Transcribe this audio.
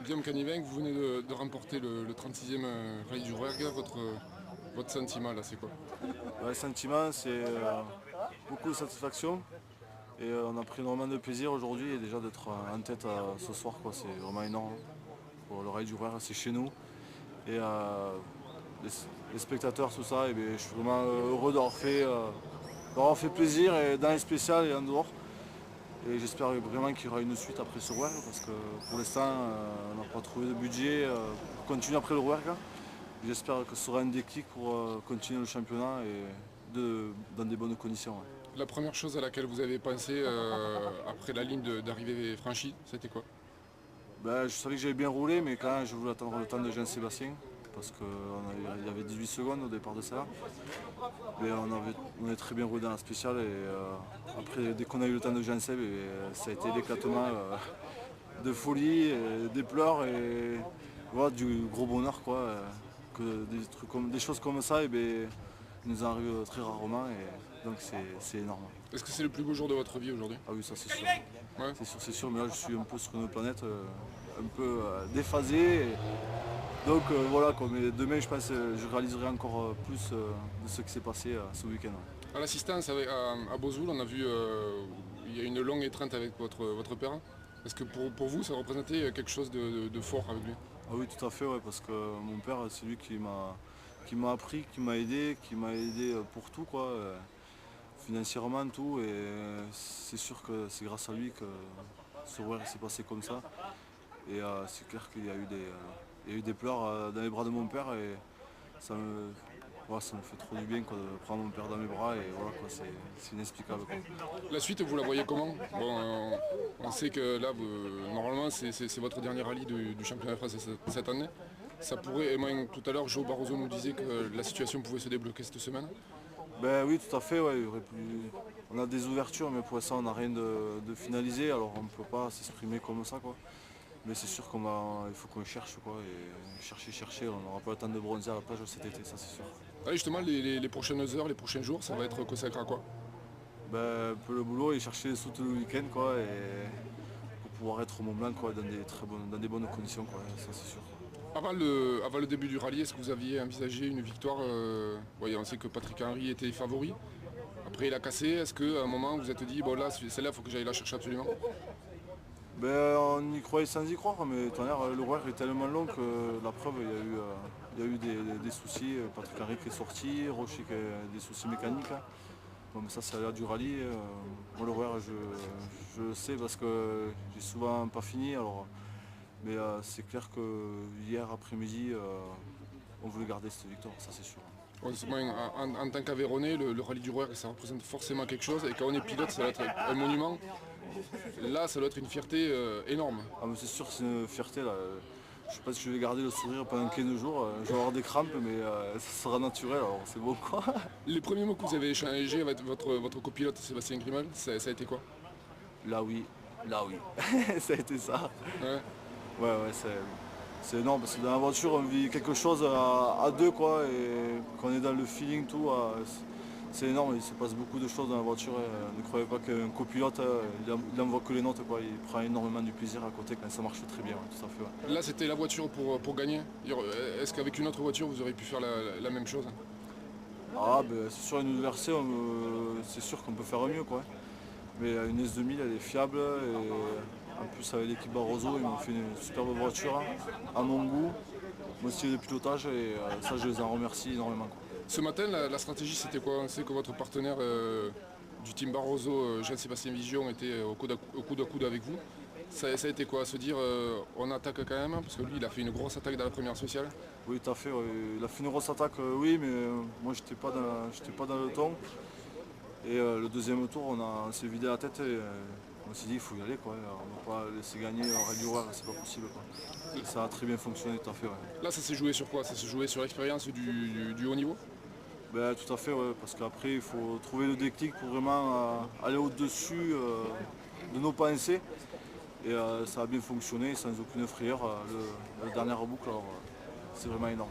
Guillaume Caniven, vous venez de remporter le 36e rallye du Rouergue. Votre sentiment là, c'est quoi? Ouais, le sentiment, c'est beaucoup de satisfaction. Et on a pris énormément de plaisir aujourd'hui et déjà d'être en tête ce soir, quoi, c'est vraiment énorme. Pour le rallye du Rouergue, c'est chez nous. Et les, les spectateurs, tout ça, et bien, je suis vraiment heureux d'avoir fait plaisir et dans les spéciales et en dehors. Et j'espère vraiment qu'il y aura une suite après ce Rouergue parce que pour l'instant, on n'a pas trouvé de budget pour continuer après le Rouergue. J'espère que ce sera un déclic pour continuer le championnat et dans des bonnes conditions. Ouais. La première chose à laquelle vous avez pensé après la ligne d'arrivée franchie, c'était quoi? Ben, je savais que j'avais bien roulé, mais quand même, je voulais attendre le temps de Jean-Sébastien parce qu'il y avait 18 secondes au départ de ça. Mais on avait très bien roulé dans la spéciale et après, dès qu'on a eu le temps de Jean-Seb, ça a été l'éclatement de folie, des pleurs et voilà, du gros bonheur, quoi. Que des choses comme ça, il nous arrivent très rarement et donc c'est énorme. Est-ce que c'est le plus beau jour de votre vie aujourd'hui? Ah oui, ça c'est sûr. Ouais. C'est sûr, mais là je suis un peu sur une planète un peu déphasée. Donc voilà, quoi, mais demain je pense que je réaliserai encore plus de ce qui s'est passé ce week-end. À l'assistance à Bozoul, on a vu il y a une longue étreinte avec votre père. Est-ce que pour vous, ça représentait quelque chose de fort avec lui? Ah oui, tout à fait, ouais, parce que mon père, c'est lui qui m'a appris, qui m'a aidé pour tout, quoi, financièrement, tout. Et c'est sûr que c'est grâce à lui que ce Rouergue s'est passé comme ça. Et c'est clair qu'il y a eu il y a eu des pleurs dans les bras de mon père et ça me, voilà, ça me fait trop du bien, quoi, de prendre mon père dans mes bras et voilà, quoi, c'est inexplicable, quoi. La suite, vous la voyez comment? Bon, on sait que là, normalement, c'est votre dernier rallye du championnat de France cette année. Ça pourrait, et moi, tout à l'heure, Joe Barroso nous disait que la situation pouvait se débloquer cette semaine. Ben oui, tout à fait, ouais, on a des ouvertures, mais pour l'instant on n'a rien de finalisé, alors on ne peut pas s'exprimer comme ça, quoi. Mais c'est sûr il faut qu'on cherche, quoi, et chercher, on n'aura pas le temps de bronzer à la plage cet été, ça c'est sûr. Allez, justement, les prochaines heures, les prochains jours, ça va être consacré à quoi? Ben, un peu le boulot et chercher les sous tout le week-end, quoi, et pour pouvoir être au Mont Blanc, quoi, dans des bonnes conditions, quoi, ça c'est sûr. Avant le début du rallye, est-ce que vous aviez envisagé une victoire voyez, on sait que Patrick Henry était favori. Après, il a cassé. Est-ce qu'à un moment, vous êtes dit, bon là, celle-là, il faut que j'aille la chercher absolument? Ben, on y croyait sans y croire, mais le Rouergue est tellement long que la preuve, il y a eu des soucis. Patrick Henry qui est sorti, Rocher qui a des soucis mécaniques. Bon, mais ça, c'est à l'heure du rallye. Moi, le Rouergue, je le sais parce que j'ai souvent pas fini. Alors, mais c'est clair que hier après-midi, on voulait garder cette victoire, ça c'est sûr. En tant qu'Aveyronais, le rallye du Rouergue, ça représente forcément quelque chose. Et quand on est pilote, ça doit être un monument. Là, ça doit être une fierté énorme. Ah, mais c'est sûr, c'est une fierté là. Je sais pas si je vais garder le sourire pendant 15 jours. Je vais avoir des crampes, mais ça sera naturel, alors c'est beau, quoi. Les premiers mots que vous avez échangés avec votre copilote Sébastien Grimal, ça a été quoi? Là oui, là oui. Ça a été ça. Ouais. Ouais, c'est énorme parce que dans la voiture on vit quelque chose à deux, quoi, et quand on est dans le feeling, tout, c'est énorme, il se passe beaucoup de choses dans la voiture. Ne croyez pas qu'un copilote, il envoie que les notes, quoi, il prend énormément du plaisir à côté quand ça marche très bien, ouais, tout à fait. Ouais. Là, c'était la voiture pour gagner. Est-ce qu'avec une autre voiture, vous auriez pu faire la même chose? Ah ben c'est sûr, une versée, c'est sûr qu'on peut faire mieux, quoi. Mais une S2000 elle est fiable et en plus avec l'équipe Barroso ils m'ont fait une superbe voiture à mon goût, mon style de pilotage et ça je les en remercie énormément, quoi. Ce matin, la stratégie, c'était quoi? On sait que votre partenaire du team Barroso, Jean-Sébastien Vigion, était au coude à coude avec vous. Ça a été quoi? Se dire on attaque quand même? Parce que lui, il a fait une grosse attaque dans la première spéciale. Oui, tout à fait, ouais. Il a fait une grosse attaque, oui, mais moi j'étais pas dans le ton. Et le deuxième tour on s'est vidé la tête et on s'est dit il faut y aller, quoi. On ne va pas laisser gagner un rallye horaire, c'est pas possible, quoi. Et ça a très bien fonctionné, tout à fait, ouais. Là, ça s'est joué sur quoi? Ça s'est joué sur l'expérience du haut niveau? Ben, tout à fait, ouais, parce qu'après il faut trouver le déclic pour vraiment aller au-dessus de nos pensées. Et ça a bien fonctionné sans aucune frayeur, la dernière boucle, alors c'est vraiment énorme.